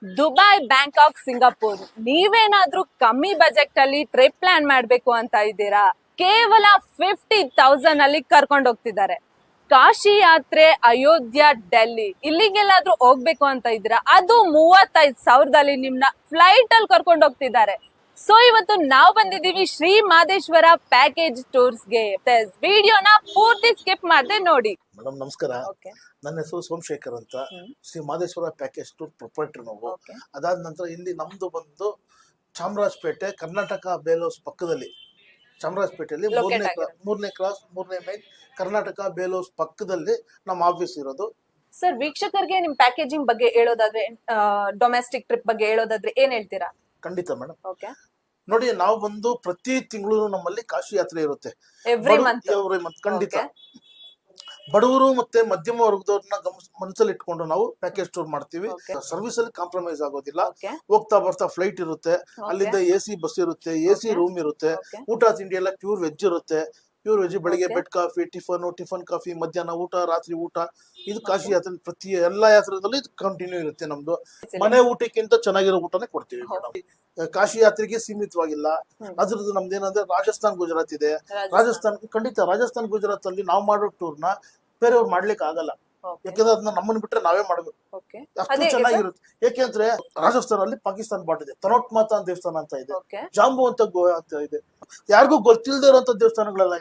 Dubai, Bangkok, Singapore ನೀವೇನಾದ್ರೂ ಕಮ್ಮಿ budget ಅಲ್ಲಿ ಟ್ರಿಪ್ ಪ್ಲಾನ್ ಮಾಡ್ಬೇಕು ಅಂತ ಇದ್ದೀರಾ? ಕೇವಲ 50,000 ಅಲ್ಲಿ ಕರ್ಕೊಂಡು ಹೋಗ್ತಿದ್ದಾರೆ. ಕಾಶಿ ಯಾತ್ರೆ, ಅಯೋಧ್ಯ, ಡೆಲ್ಲಿ ಇಲ್ಲಿಗೆಲ್ಲಾದ್ರೂ ಹೋಗ್ಬೇಕು ಅಂತ ಇದ್ದೀರಾ? ಅದು 35,000ದಲ್ಲಿ ನಿಮ್ನ ಫ್ಲೈಟ್ ಅಲ್ಲಿ ಕರ್ಕೊಂಡು ಹೋಗ್ತಿದ್ದಾರೆ. ಸೊ ಇವತ್ತು ನಾವು ಬಂದಿದ್ದೀವಿ ಶ್ರೀ ಮಾದೇಶ್ವರ ಪ್ಯಾಕೇಜ್ ಟೂರ್ಸ್ಗೆ. ವಿಡಿಯೋನ ಪೂರ್ತಿ ಸ್ಕಿಪ್ ಮಾಡದೆ ನೋಡಿ. ಮೇಡಮ್ ನಮಸ್ಕಾರ. Okay. ನನ್ನ ಹೆಸರು ಸೋಮಶೇಖರ್ ಅಂತ. Shri Madeshwara package tour proprietor ನಾವು. Okay. ಅದಾದ ನಂತರ ಇಲ್ಲಿ ನಮ್ದು ಬಂದು ಚಾಮರಾಜಪೇಟೆ, ಕರ್ನಾಟಕ ಬೇಲೋಸ್ ಪಕ್ಕದಲ್ಲಿ, ಚಾಮರಾಜಪೇಟೆಯಲ್ಲಿ ಮೂರನೇ ಕ್ರಾಸ್ 3ನೇ ಮೈಲ್, ಕರ್ನಾಟಕ ಬೇಲೋಸ್ ಪಕ್ಕದಲ್ಲಿ ನಮ್ಮ ಆಫೀಸ್ ಇರೋದು. ಸರ್, ವೀಕ್ಷಕರಿಗೆ ನಿಮ್ ಪ್ಯಾಕೇಜಿಂಗ್ ಬಗ್ಗೆ ಹೇಳೋದಾದ್ರೆ, ಡೊಮೆಸ್ಟಿಕ್ ಟ್ರಿಪ್ ಬಗ್ಗೆ ಹೇಳೋದಾದ್ರೆ ಏನ್ ಹೇಳ್ತೀರಾ? ಖಂಡಿತ ಮೇಡಮ್. ಓಕೆ. ನೋಡಿ, ನಾವು ಬಂದು ಪ್ರತಿ ತಿಂಗಳು ನಮ್ಮಲ್ಲಿ ಕಾಶಿ ಯಾತ್ರೆ ಇರುತ್ತೆ. ಎವ್ರಿ ಮಂತ್ ಖಂಡಿತ. ಬಡವರು ಮತ್ತೆ ಮಧ್ಯಮ ವರ್ಗದವ್ರನ್ನ ಮನಸ್ಸಲ್ಲಿ ಇಟ್ಕೊಂಡು ನಾವು ಪ್ಯಾಕೇಜ್ ಟೂರ್ ಮಾಡ್ತೀವಿ. ಸರ್ವಿಸ್ ಅಲ್ಲಿ ಕಾಂಪ್ರಮೈಸ್ ಆಗೋದಿಲ್ಲ. ಹೋಗ್ತಾ ಬರ್ತಾ ಫ್ಲೈಟ್ ಇರುತ್ತೆ, ಅಲ್ಲಿಂದ AC ಬಸ್ ಇರುತ್ತೆ, AC ರೂಮ್ ಇರುತ್ತೆ, ಊಟ ತಿಂಡಿ ಎಲ್ಲ ಪ್ಯೂರ್ ವೆಜ್ ಇರುತ್ತೆ. ಪ್ಯೂರ್ ವೆಜ್, ಬೆಳಿಗ್ಗೆ ಬೆಡ್ ಕಾಫಿ, ಟಿಫನ್ ಕಾಫಿ, ಮಧ್ಯಾಹ್ನ ಊಟ, ರಾತ್ರಿ ಊಟ. ಇದು ಕಾಶಿ ಯಾತ್ರೆ ಪ್ರತಿ ಎಲ್ಲಾ ಯಾತ್ರೆದಲ್ಲೂ ಇದು ಕಂಟಿನ್ಯೂ ಇರುತ್ತೆ. ನಮ್ದು ಮನೆ ಊಟಕ್ಕಿಂತ ಚೆನ್ನಾಗಿರೋ ಊಟನೇ ಕೊಡ್ತೀವಿ ಮೇಡಮ್. ಕಾಶಿ ಯಾತ್ರೆಗೆ ಸೀಮಿತವಾಗಿಲ್ಲ. ಅದ್ರದ್ದು ನಮ್ದೇನಂದ್ರೆ ರಾಜಸ್ಥಾನ್, ಗುಜರಾತ್ ಇದೆ. ಖಂಡಿತ ರಾಜಸ್ಥಾನ್, ಗುಜರಾತ್ ಅಲ್ಲಿ ನಾವು ಮಾಡೋ ಟೂರ್ನ ಬೇರೆಯವ್ರು ಮಾಡ್ಲಿಕ್ಕೆ ಆಗಲ್ಲ. ಯಾಕಂದ್ರೆ ಅದನ್ನ ನಮ್ಮನ್ನ ಬಿಟ್ರೆ ನಾವೇ ಮಾಡ್ಬೇಕು. ಅಷ್ಟು ಚೆನ್ನಾಗಿರುತ್ತೆ. ಯಾಕೆಂದ್ರೆ ರಾಜಸ್ಥಾನ ಅಲ್ಲಿ ಪಾಕಿಸ್ತಾನ ಬಾರ್ಡರ್ ಇದೆ. ತನೋಟ್ ಮಾತಾ ದೇವಸ್ಥಾನ ಅಂತ ಇದೆ, ಜಾಂಬು ಅಂತ ಗೋವಾ ಅಂತ ಇದೆ. ಯಾರಿಗೂ ಗೊತ್ತಿಲ್ಲದೆ ಇರುವಂತ ದೇವಸ್ಥಾನಗಳೆಲ್ಲ